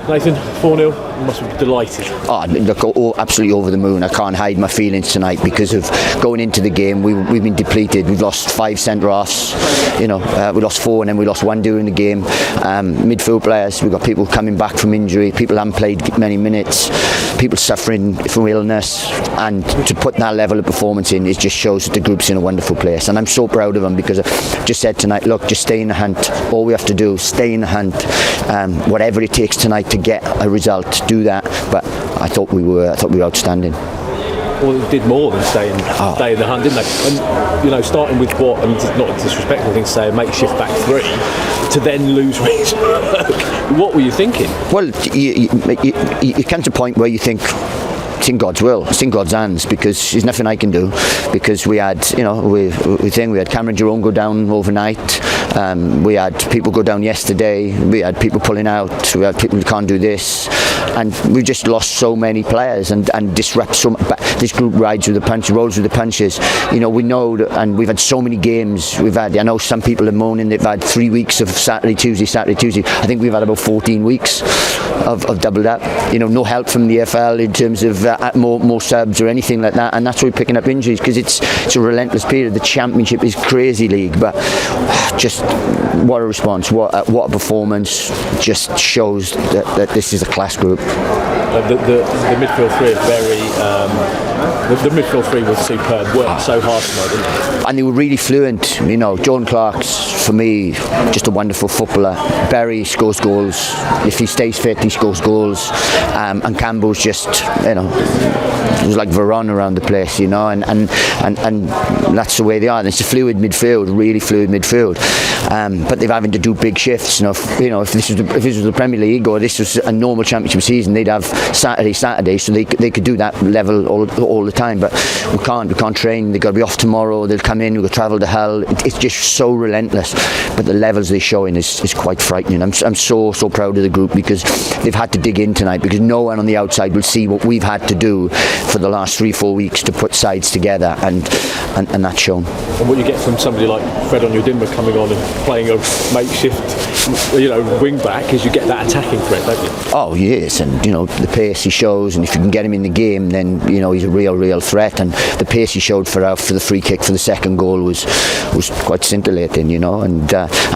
Nathan, 4-0, you must be delighted. Oh, look, absolutely over the moon. I can't hide my feelings tonight because of going into the game. We've been depleted. We've lost 5 centre-halves. We lost 4 and then we lost 1 during the game. Midfield players, we've got people coming back from injury. People haven't played many minutes. People suffering from illness. And to put that level of performance in, it just shows that the group's in a wonderful place. And I'm so proud of them because I just said tonight, look, just stay in the hunt. All we have to do is stay in the hunt. Whatever it takes tonight to get a result, do that. But I thought we were outstanding. Well, they did more than stay in the hunt, didn't they? And starting with what, and not a disrespectful thing to say, a makeshift back 3, to then lose Reece. What were you thinking? Well, you come to a point where you think, it's in God's will, it's in God's hands, because there's nothing I can do, because we had we had Cameron Jerome go down overnight, we had people go down yesterday, we had people pulling out, we had people who can't do this, and we just lost so many players and disrupt so much. This group rides with the punches, rolls with the punches. We know that, and we've had so many games. I know some people are moaning they've had 3 weeks of Saturday, Tuesday. I think we've had about 14 weeks of doubled up. No help from the EFL in terms of more subs or anything like that, and that's why we're picking up injuries, because it's a relentless period. The Championship is crazy league, but just what a response, what a performance. Just shows that this is a class group. The midfield 3 are very. The midfield 3 was superb. Worked so hard tonight, didn't they? And they were really fluent. Jordan Clark's, for me, just a wonderful footballer. Berry scores goals. If he stays fit, he scores goals. And Campbell's just, it was like Varane around the place, and that's the way they are. And it's a fluid midfield, really fluid midfield. But they're having to do big shifts. If this was the Premier League or this was a normal Championship season, they'd have Saturday, so they could do that level all the time. But we can't train. They've got to be off tomorrow. They'll come in. We've got to travel to hell. It's just so relentless. But the levels they're showing is quite frightening. I'm so proud of the group, because they've had to dig in tonight, because no one on the outside will see what we've had to do for the last 3-4 weeks to put sides together, and that's shown. And what you get from somebody like Fred Onyedinma coming on and playing a makeshift wing back is you get that attacking threat, don't you? Oh yes, and the pace he shows, and if you can get him in the game, then he's a real threat. And the pace he showed for the free kick for the second goal was quite scintillating, and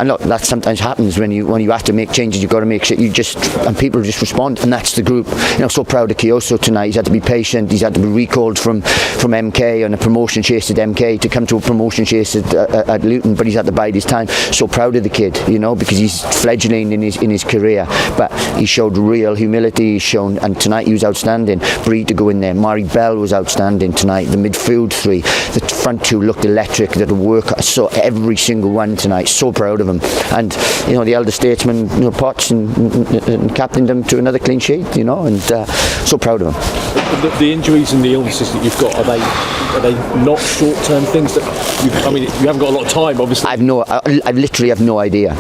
look, that sometimes happens when you have to make changes. You've got to make sure and people just respond, and that's the group. So proud of Kioso tonight. He's had to be patient. He's had to be recalled from MK on a promotion chase at MK to come to a promotion chase at Luton, but he's had to bide his time. So proud of the kid, because he's fledgling in his career, but he showed real humility. And tonight he was outstanding. Bree to go in there. Mari Bell was outstanding tonight. The midfield 3, the front 2 looked electric. They had to work. I saw every single one tonight. So proud of them. And the elder statesman, Potts, and captained them to another clean sheet. And so proud of them. The injuries and the illnesses that you've got, are they not short-term things that you haven't got a lot of time, obviously? I literally have no idea.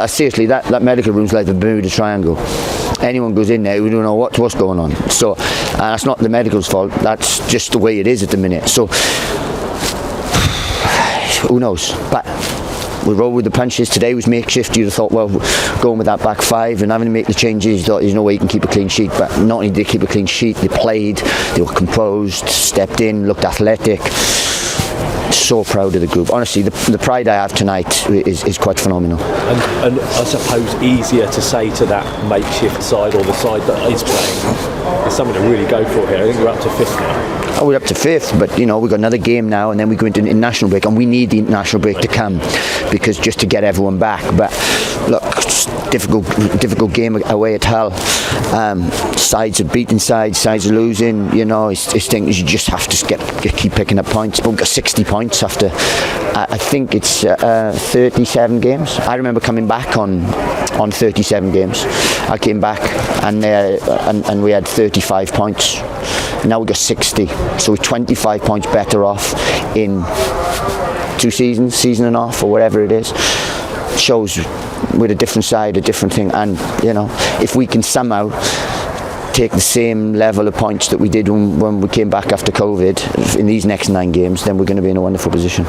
Seriously, that medical room's like the Bermuda Triangle. Anyone goes in there, we don't know what's going on. So that's not the medical's fault. That's just the way it is at the minute. So who knows? But we roll with the punches. Today was makeshift. You'd have thought, well, going with that back 5 and having to make the changes, you thought there's no way you can keep a clean sheet. But not only did they keep a clean sheet, they played, they were composed, stepped in, looked athletic. So proud of the group. Honestly, the pride I have tonight is quite phenomenal. And I suppose easier to say to that makeshift side, or the side that is playing, there's something to really go for here. I think we're up to 5th now. Oh, we're up to 5th, but we've got another game now, and then we go into an international break, and we need the international break to come, because just to get everyone back. But look, difficult game away at Hull. Sides are beating sides are losing. It's things you just have to keep picking up points. But we've got 60 points after I think it's 37 games. I remember coming back on 37 games. I came back and we had 35 points. Now we've got 60, so we're 25 points better off in 2 seasons, season and a half, or whatever it is. It shows with a different side, a different thing, and if we can somehow take the same level of points that we did when we came back after COVID in these next 9 games, then we're going to be in a wonderful position.